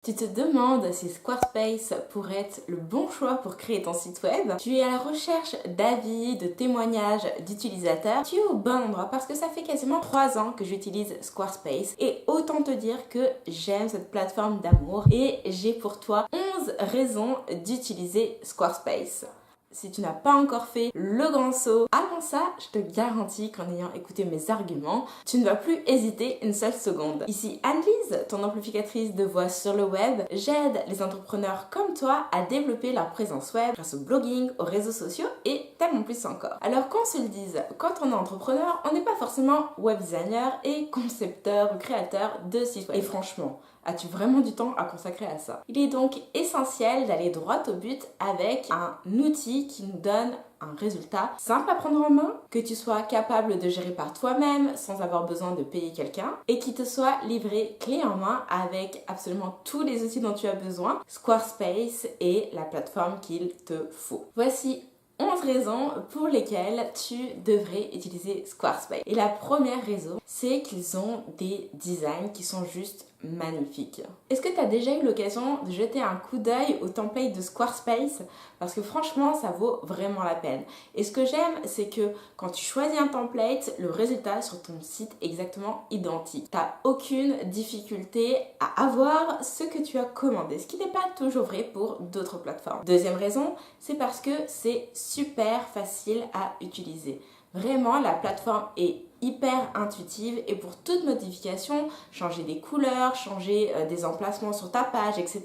Tu te demandes si Squarespace pourrait être le bon choix pour créer ton site web? Tu es à la recherche d'avis, de témoignages d'utilisateurs? Tu es au bon endroit parce que ça fait quasiment 3 ans que j'utilise Squarespace et autant te dire que j'aime cette plateforme d'amour et j'ai pour toi 11 raisons d'utiliser Squarespace. Si tu n'as pas encore fait le grand saut, avant ça, je te garantis qu'en ayant écouté mes arguments, tu ne vas plus hésiter une seule seconde. Ici Anne-Lise, ton amplificatrice de voix sur le web, j'aide les entrepreneurs comme toi à développer leur présence web grâce au blogging, aux réseaux sociaux et tellement plus encore. Alors qu'on se le dise, quand on est entrepreneur, on n'est pas forcément web designer et concepteur ou créateur de sites web. Et franchement, as-tu vraiment du temps à consacrer à ça? Il est donc essentiel d'aller droit au but avec un outil qui nous donne un résultat simple à prendre en main, que tu sois capable de gérer par toi-même sans avoir besoin de payer quelqu'un et qui te soit livré clé en main avec absolument tous les outils dont tu as besoin. Squarespace est la plateforme qu'il te faut. Voici 11 raisons pour lesquelles tu devrais utiliser Squarespace. Et la première raison, c'est qu'ils ont des designs qui sont juste magnifiques. Est-ce que tu as déjà eu l'occasion de jeter un coup d'œil au template de Squarespace? Parce que franchement, ça vaut vraiment la peine. Et ce que j'aime, c'est que quand tu choisis un template, le résultat sur ton site est exactement identique. Tu n'as aucune difficulté à avoir ce que tu as commandé, ce qui n'est pas toujours vrai pour d'autres plateformes. Deuxième raison, c'est parce que c'est super facile à utiliser. Vraiment, la plateforme est hyper intuitive et pour toute modification, changer des couleurs, changer des emplacements sur ta page, etc.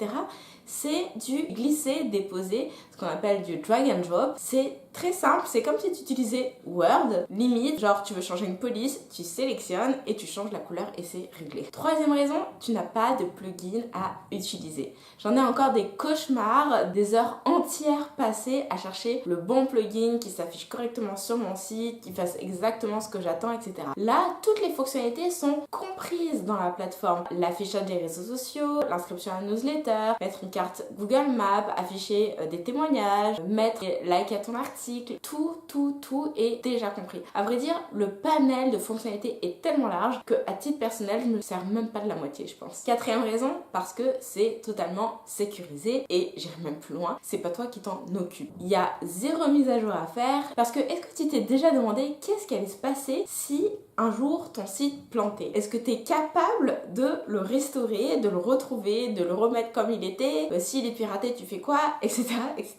C'est du glisser-déposer, ce qu'on appelle du drag and drop. C'est très simple, c'est comme si tu utilisais Word, limite, genre tu veux changer une police, tu sélectionnes et tu changes la couleur et c'est réglé. Troisième raison, tu n'as pas de plugin à utiliser. J'en ai encore des cauchemars, des heures entières passées à chercher le bon plugin qui s'affiche correctement sur mon site, qui fasse exactement ce que j'attends, etc. Là, toutes les fonctionnalités sont comprises dans la plateforme. L'affichage des réseaux sociaux, l'inscription à la newsletter, mettre une carte Google Maps, afficher des témoignages, mettre like à ton article, tout est déjà compris. À vrai dire, le panel de fonctionnalités est tellement large que à titre personnel, je ne me sers même pas de la moitié, je pense. Quatrième raison, parce que c'est totalement sécurisé et j'irai même plus loin, c'est pas toi qui t'en occupe. Il y a 0 mise à jour à faire parce que est-ce que tu t'es déjà demandé qu'est-ce qui allait se passer si un jour ton site plantait? Est-ce que tu es capable de le restaurer, de le retrouver, de le remettre comme il était? S'il est piraté, tu fais quoi? Etc. etc.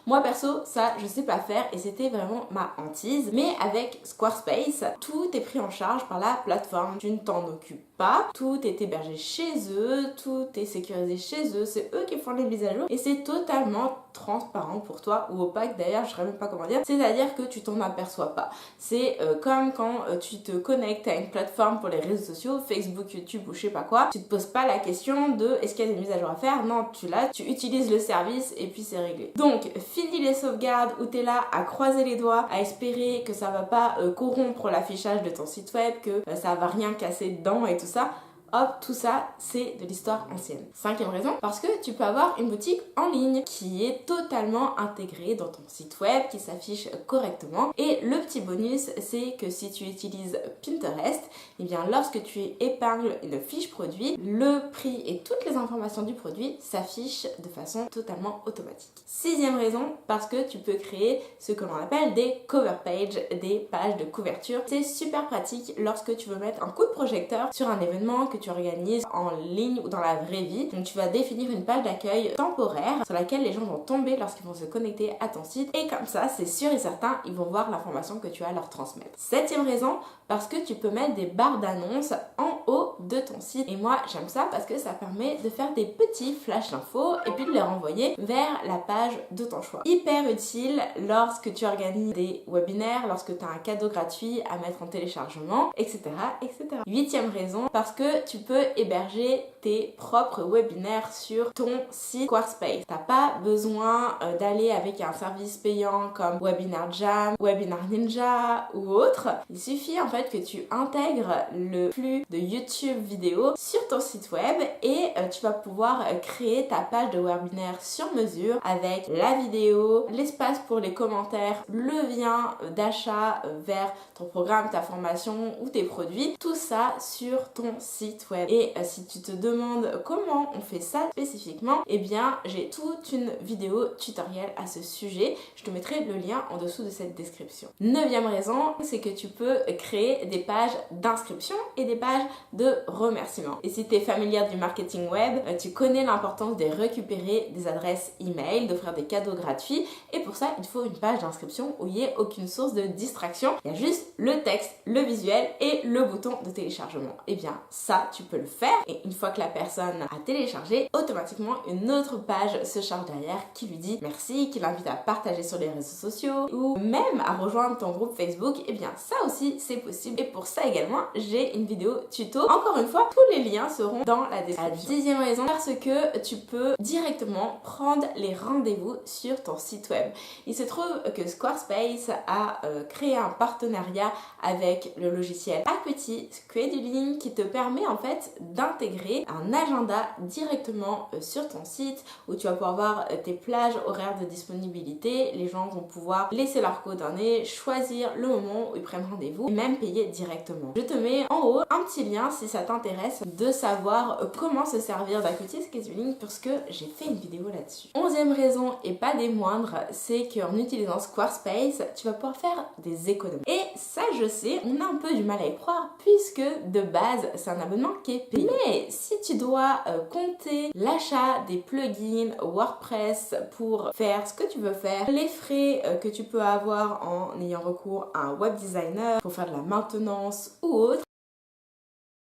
Moi perso, ça je sais pas faire et c'était vraiment ma hantise. Mais avec Squarespace, tout est pris en charge par la plateforme. Tu ne t'en occupes pas, tout est hébergé chez eux, tout est sécurisé chez eux, c'est eux qui font les mises à jour et c'est totalement transparent pour toi ou opaque d'ailleurs, je ne saurais même pas comment dire, c'est-à-dire que tu t'en aperçois pas. C'est comme quand tu te connectes à une plateforme pour les réseaux sociaux, Facebook, YouTube ou je sais pas quoi, tu te poses pas la question de est-ce qu'il y a des mises à jour à faire, non, tu utilises le service et puis c'est réglé. Donc fini les sauvegardes où tu es là à croiser les doigts, à espérer que ça va pas corrompre l'affichage de ton site web, que ça va rien casser dedans et tout ça. Hop, tout ça, c'est de l'histoire ancienne. Cinquième raison, parce que tu peux avoir une boutique en ligne qui est totalement intégrée dans ton site web, qui s'affiche correctement. Et le petit bonus, c'est que si tu utilises Pinterest, eh bien lorsque tu épingles une fiche produit, le prix et toutes les informations du produit s'affichent de façon totalement automatique. Sixième raison, parce que tu peux créer ce que l'on appelle des cover pages, des pages de couverture. C'est super pratique lorsque tu veux mettre un coup de projecteur sur un événement que tu organises en ligne ou dans la vraie vie. Donc tu vas définir une page d'accueil temporaire sur laquelle les gens vont tomber lorsqu'ils vont se connecter à ton site et comme ça, c'est sûr et certain, ils vont voir l'information que tu as à leur transmettre. Septième raison, parce que tu peux mettre des barres d'annonces en haut de ton site. Et moi, j'aime ça parce que ça permet de faire des petits flash d'infos et puis de les renvoyer vers la page de ton choix. Hyper utile lorsque tu organises des webinaires, lorsque tu as un cadeau gratuit à mettre en téléchargement, etc. etc. Huitième raison, parce que tu peux héberger tes propres webinaires sur ton site Squarespace. T'as pas besoin d'aller avec un service payant comme Webinar Jam, Webinar Ninja ou autre. Il suffit en fait que tu intègres le flux de YouTube vidéo sur ton site web et tu vas pouvoir créer ta page de webinaire sur mesure avec la vidéo, l'espace pour les commentaires, le lien d'achat vers ton programme, ta formation ou tes produits. Tout ça sur ton site web. Et si tu te demandes demandes comment on fait ça spécifiquement, eh bien j'ai toute une vidéo tutoriel à ce sujet. Je te mettrai le lien en dessous de cette description. Neuvième raison, c'est que tu peux créer des pages d'inscription et des pages de remerciement. Et si tu es familière du marketing web, tu connais l'importance de récupérer des adresses email, d'offrir des cadeaux gratuits, et pour ça il faut une page d'inscription où il n'y ait aucune source de distraction. Il y a juste le texte, le visuel et le bouton de téléchargement. Et bien ça tu peux le faire, et une fois que la personne a téléchargé, automatiquement une autre page se charge derrière qui lui dit merci, qui l'invite à partager sur les réseaux sociaux ou même à rejoindre ton groupe Facebook. Et bien ça aussi c'est possible, et pour ça également j'ai une vidéo tuto. Encore une fois, tous les liens seront dans la description. La dixième raison, parce que tu peux directement prendre les rendez-vous sur ton site web. Il se trouve que Squarespace a créé un partenariat avec le logiciel Acuity Scheduling qui te permet en fait d'intégrer un agenda directement sur ton site où tu vas pouvoir voir tes plages horaires de disponibilité. Les gens vont pouvoir laisser leur coordonnées, choisir le moment où ils prennent rendez-vous et même payer directement. Je te mets en haut un petit lien si ça t'intéresse de savoir comment se servir d'Acuity Scheduling, parce que j'ai fait une vidéo là-dessus. Onzième raison, et pas des moindres, c'est qu'en utilisant Squarespace, tu vas pouvoir faire des économies. Et ça, je sais, on a un peu du mal à y croire puisque de base, c'est un abonnement qui est payé. Mais si tu dois compter l'achat des plugins WordPress pour faire ce que tu veux faire, les frais que tu peux avoir en ayant recours à un web designer pour faire de la maintenance ou autre,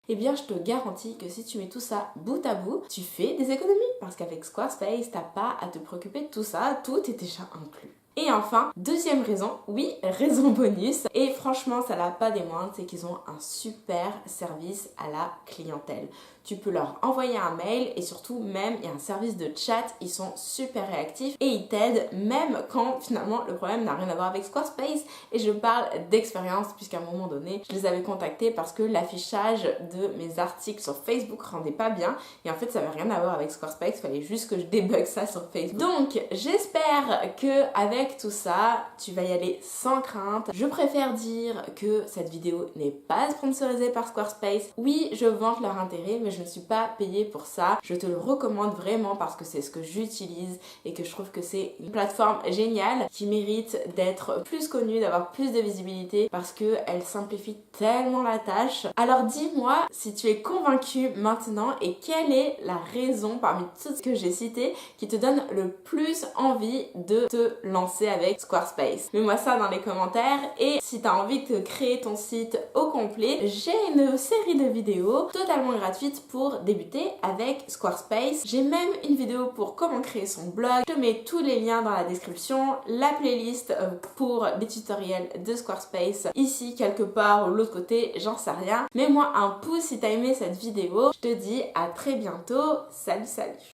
eh bien je te garantis que si tu mets tout ça bout à bout, tu fais des économies. Parce qu'avec Squarespace, t'as pas à te préoccuper de tout ça, tout est déjà inclus. Et enfin, deuxième raison, oui, raison bonus, et franchement ça n'a pas des moindres, c'est qu'ils ont un super service à la clientèle. Tu peux leur envoyer un mail et surtout même il y a un service de chat, ils sont super réactifs et ils t'aident même quand finalement le problème n'a rien à voir avec Squarespace. Et je parle d'expérience puisqu'à un moment donné je les avais contactés parce que l'affichage de mes articles sur Facebook rendait pas bien et en fait ça n'avait rien à voir avec Squarespace, il fallait juste que je débug ça sur Facebook. Donc j'espère que avec tout ça tu vas y aller sans crainte. Je préfère dire que cette vidéo n'est pas sponsorisée par Squarespace. Oui, je vante leur intérêt mais je ne suis pas payée pour ça. Je te le recommande vraiment parce que c'est ce que j'utilise et que je trouve que c'est une plateforme géniale qui mérite d'être plus connue, d'avoir plus de visibilité parce qu'elle simplifie tellement la tâche. Alors dis-moi si tu es convaincu maintenant et quelle est la raison parmi toutes ce que j'ai cité qui te donne le plus envie de te lancer avec Squarespace. Mets-moi ça dans les commentaires, et si tu as envie de créer ton site au complet, j'ai une série de vidéos totalement gratuites pour débuter avec Squarespace. J'ai même une vidéo pour comment créer son blog. Je te mets tous les liens dans la description, la playlist pour les tutoriels de Squarespace ici quelque part ou l'autre côté, j'en sais rien. Mets-moi un pouce si tu as aimé cette vidéo. Je te dis à très bientôt. Salut salut.